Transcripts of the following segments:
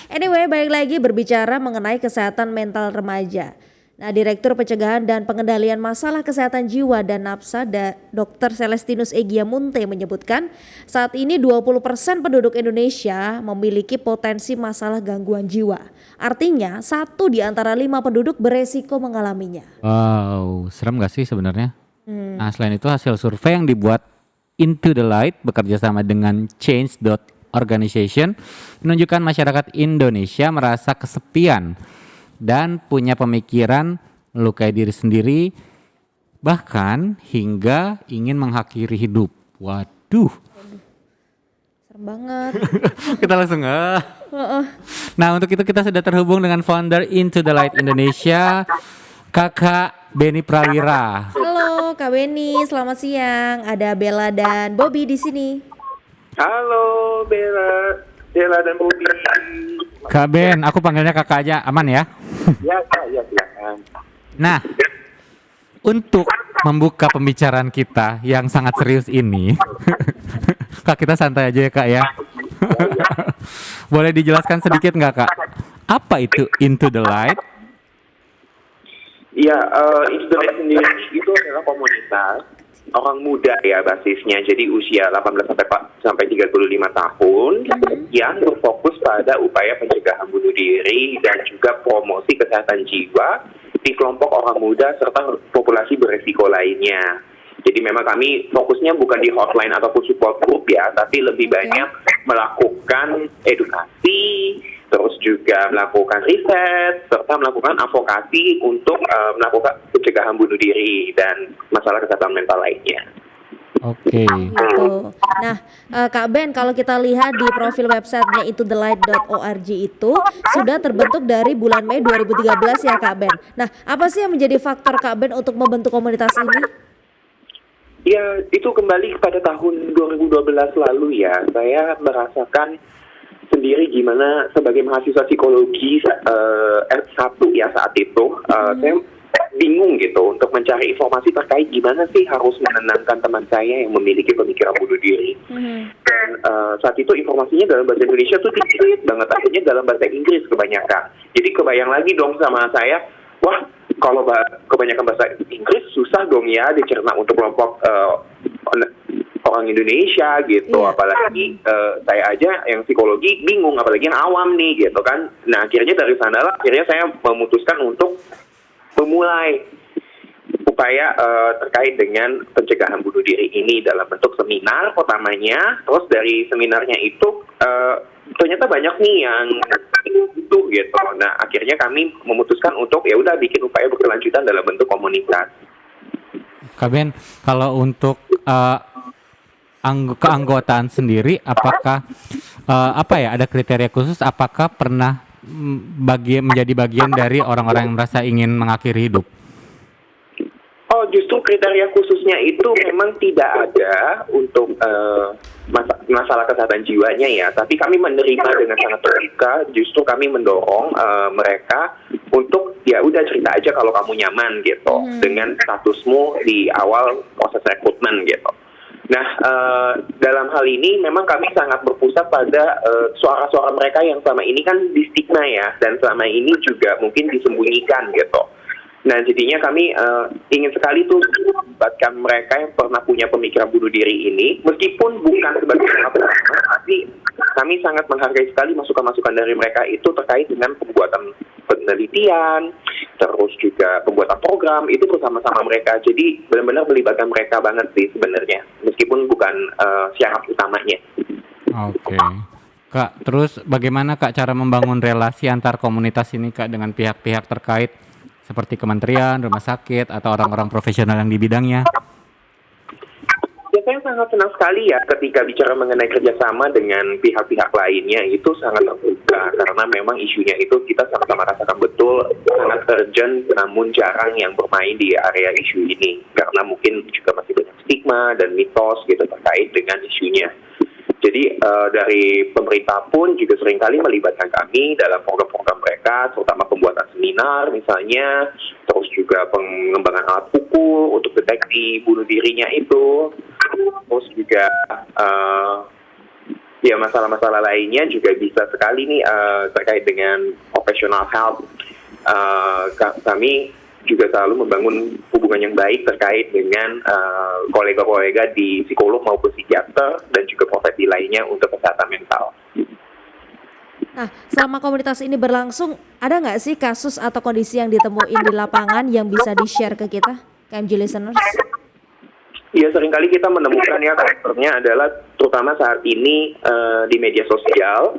Anyway, balik lagi berbicara mengenai kesehatan mental remaja. Nah, Direktur Pencegahan dan Pengendalian Masalah Kesehatan Jiwa dan Nafsa Dr. Celestinus Egia Munte menyebutkan saat ini 20% penduduk Indonesia memiliki potensi masalah gangguan jiwa. Artinya, 1 di antara 5 penduduk beresiko mengalaminya. Wow, serem gak sih sebenarnya? Hmm. Nah, selain itu hasil survei yang dibuat Into the Light bekerja sama dengan Change.Organization menunjukkan masyarakat Indonesia merasa kesepian dan punya pemikiran melukai diri sendiri, bahkan hingga ingin mengakhiri hidup. Waduh, Serem banget. kita langsung Nah, untuk itu kita sudah terhubung dengan founder Into the Light Indonesia, Kakak Beni Prawira. Halo Kak Beni, selamat siang. Ada Bella dan Bobby di sini. Halo Bella dan Bobby. Kak Ben, aku panggilnya kakak aja, aman ya? Ya Kak, ya silakan. Nah, untuk membuka pembicaraan kita yang sangat serius ini, Kak, kita santai aja ya Kak ya. Boleh dijelaskan sedikit nggak Kak? Apa itu Into the Light? Ya, Indonesia sendiri itu adalah komunitas orang muda ya basisnya. Jadi usia 18 sampai 35 tahun yang berfokus pada upaya pencegahan bunuh diri dan juga promosi kesehatan jiwa di kelompok orang muda serta populasi beresiko lainnya. Jadi memang kami fokusnya bukan di hotline ataupun support group ya, tapi lebih banyak melakukan edukasi, terus juga melakukan riset, serta melakukan advokasi untuk melakukan pencegahan bunuh diri dan masalah kesehatan mental lainnya. Oke. Gitu. Nah, Kak Ben, kalau kita lihat di profil websitenya intothelight.org itu sudah terbentuk dari bulan Mei 2013 ya Kak Ben. Nah, apa sih yang menjadi faktor Kak Ben untuk membentuk komunitas ini? Ya, itu kembali pada tahun 2012 lalu ya. Saya merasakan sendiri gimana sebagai mahasiswa psikologi S1 ya saat itu, saya bingung gitu untuk mencari informasi terkait gimana sih harus menenangkan teman saya yang memiliki pemikiran bunuh diri. Dan saat itu informasinya dalam bahasa Indonesia tuh dikit banget, akhirnya dalam bahasa Inggris kebanyakan. Jadi kebayang lagi dong sama saya, wah kalau kebanyakan bahasa Inggris susah dong ya dicerna untuk kelompok orang Indonesia gitu, apalagi saya aja yang psikologi bingung, apalagi yang awam nih gitu kan. Nah akhirnya dari sanalah akhirnya saya memutuskan untuk memulai upaya terkait dengan pencegahan bunuh diri ini dalam bentuk seminar pertamanya. Terus dari seminarnya itu ternyata banyak nih yang butuh gitu. Nah akhirnya kami memutuskan untuk ya udah bikin upaya berkelanjutan dalam bentuk komunitas. Kak Ben, kalau untuk keanggotaan sendiri, apakah ada kriteria khusus? Apakah pernah menjadi bagian dari orang-orang yang merasa ingin mengakhiri hidup? Oh, justru kriteria khususnya itu memang tidak ada untuk masalah kesehatan jiwanya ya. Tapi kami menerima dengan sangat terbuka. Justru kami mendorong mereka untuk ya udah cerita aja kalau kamu nyaman gitu dengan statusmu di awal proses rekrutmen gitu. Nah, dalam hal ini memang kami sangat berpusat pada suara-suara mereka yang selama ini kan di stigma ya, dan selama ini juga mungkin disembunyikan gitu. Nah, jadinya kami ingin sekali tuh melibatkan mereka yang pernah punya pemikiran bunuh diri ini, meskipun bukan sebagai pengamat, tapi kami sangat menghargai sekali masukan-masukan dari mereka itu terkait dengan pembuatan penelitian, terus juga pembuatan program, itu bersama-sama mereka. Jadi benar-benar melibatkan mereka banget sih sebenarnya, meskipun bukan syarat utamanya. Oke. Kak, terus bagaimana Kak cara membangun relasi antar komunitas ini Kak dengan pihak-pihak terkait seperti kementerian, rumah sakit, atau orang-orang profesional yang di bidangnya? Ya, saya sangat senang sekali ya ketika bicara mengenai kerjasama dengan pihak-pihak lainnya, itu sangat terbuka karena memang isunya itu kita sama-sama rasakan betul sangat urgent, namun jarang yang bermain di area isu ini karena mungkin juga masih banyak stigma dan mitos gitu terkait dengan isunya. Jadi dari pemerintah pun juga seringkali melibatkan kami dalam program-program mereka, terutama pembuatan seminar misalnya, terus juga pengembangan alat pukul untuk deteksi bunuh dirinya itu, terus juga ya masalah-masalah lainnya juga bisa sekali nih terkait dengan professional health. Kami juga selalu membangun hubungan yang baik terkait dengan kolega-kolega di psikolog maupun psikiater dan juga profesi lainnya untuk kesehatan mental. Nah, selama komunitas ini berlangsung, ada nggak sih kasus atau kondisi yang ditemuin di lapangan yang bisa di-share ke kita, KMG listeners? Ya, seringkali kita menemukan ya karakternya adalah terutama saat ini di media sosial,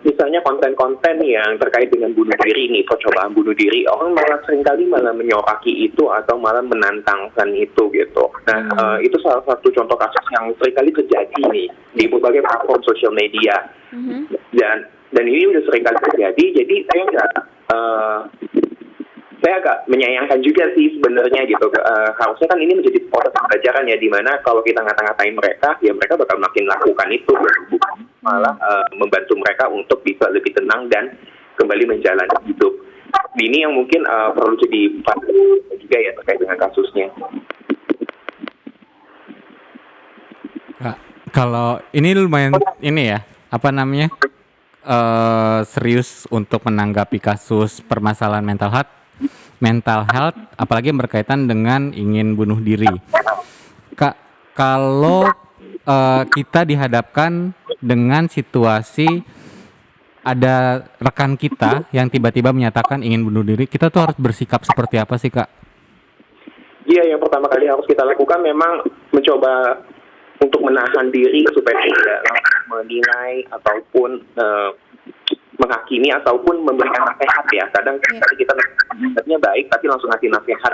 misalnya konten-konten yang terkait dengan bunuh diri nih, percobaan bunuh diri, orang seringkali malah menyoraki itu atau malah menantangkan itu gitu. Nah, itu salah satu contoh kasus yang seringkali terjadi nih di berbagai platform sosial media. Dan ini udah seringkali terjadi, jadi saya agak menyayangkan juga sih sebenarnya gitu. Harusnya kan ini menjadi proses pembelajaran ya, di mana kalau kita ngata-ngatain mereka, ya mereka bakal makin lakukan itu, bukan malah membantu mereka untuk bisa lebih tenang dan kembali menjalani hidup. Ini yang mungkin perlu jadi perhatian juga ya terkait dengan kasusnya. Kalau ini lumayan ini ya, apa namanya, serius untuk menanggapi kasus permasalahan mental health, apalagi yang berkaitan dengan ingin bunuh diri. Kak, kalau kita dihadapkan dengan situasi ada rekan kita yang tiba-tiba menyatakan ingin bunuh diri, kita tuh harus bersikap seperti apa sih, Kak? Iya, yang pertama kali harus kita lakukan memang mencoba untuk menahan diri supaya tidak menilai ataupun menghakimi ataupun memberikan nasihat ya. Kadang kita nasihatnya baik tapi langsung ngasih nasihat.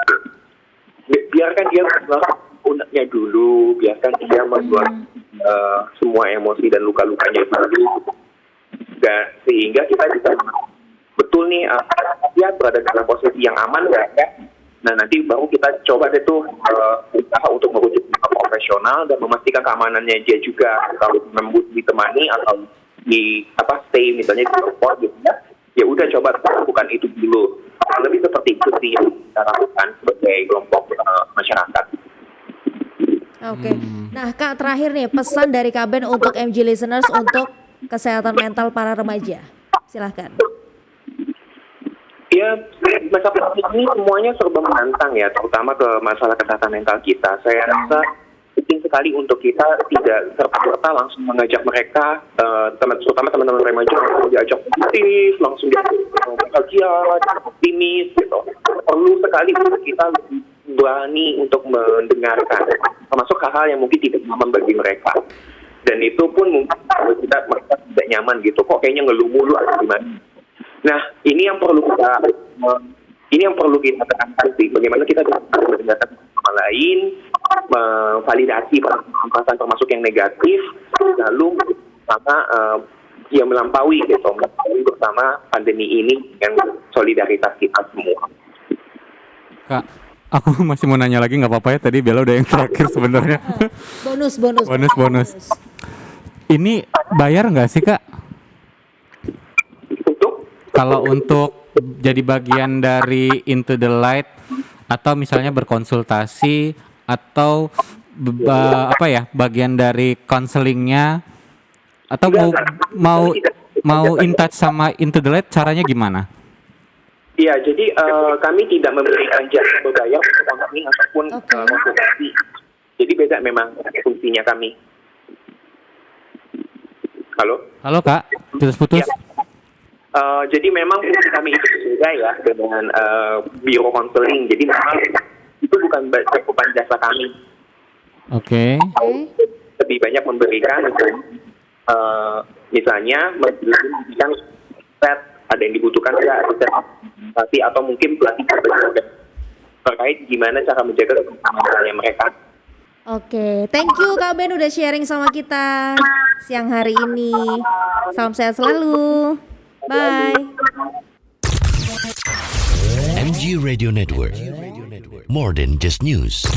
Biarkan dia uneknya dulu, biarkan dia membuat semua emosi dan luka-lukanya dulu. Dan sehingga kita bisa betul nih dia berada dalam posisi yang aman nggak ya. Nah, nanti baru kita coba deh tuh usaha untuk merujuk ke profesional dan memastikan keamanannya dia juga. Kalau memang ditemani atau stay misalnya di support gitu ya udah coba lakukan itu dulu. Lebih seperti itu sih yang kita lakukan sebagai kelompok masyarakat. Oke. Nah, Kak, terakhir nih pesan dari Kak Ben untuk MG listeners untuk kesehatan mental para remaja. Silahkan. Ya, masa pandemi ini semuanya serba menantang ya, terutama ke masalah kesehatan mental kita. Saya rasa penting sekali untuk kita tidak serta-merta langsung mengajak mereka, terutama teman-teman remaja langsung diajak positif, langsung bahagia, optimis gitu. Perlu sekali untuk kita lebih berani untuk mendengarkan, termasuk hal-hal yang mungkin tidak nyaman bagi mereka. Dan itu pun mungkin kalau mereka tidak nyaman gitu, kok kayaknya ngeluh mulu atau gimana. Nah, ini yang perlu kita tekankan sih, bagaimana kita bisa mendengarkan sama lain, memvalidasi perasaan termasuk yang negatif, lalu sama yang melampaui bersama pandemi ini dengan solidaritas kita semua. Kak, aku masih mau nanya lagi, nggak apa-apa ya? Tadi Bella udah yang terakhir sebenarnya. Bonus. Ini bayar nggak sih, Kak? Kalau untuk jadi bagian dari Into the Light atau misalnya berkonsultasi atau bagian dari counselingnya atau mau in touch sama Into the Light, caranya gimana? Iya, jadi kami tidak memberikan jasa berbayar untuk counseling ataupun konsultasi. Jadi beda memang fungsinya kami. Halo Kak, putus. Ya. Jadi memang fungsi kami itu berbeda ya dengan biro konseling. Jadi memang itu bukan cakupan jasa kami. Oke. Lebih banyak memberikan misalnya memberikan set, ada yang dibutuhkan ya tapi atau mungkin pelatihan terkait gimana cara menjaga kesehatannya mereka. Oke, thank you Kak Ben udah sharing sama kita siang hari ini. Salam sehat selalu. Bye. MG Radio Network. More than just news.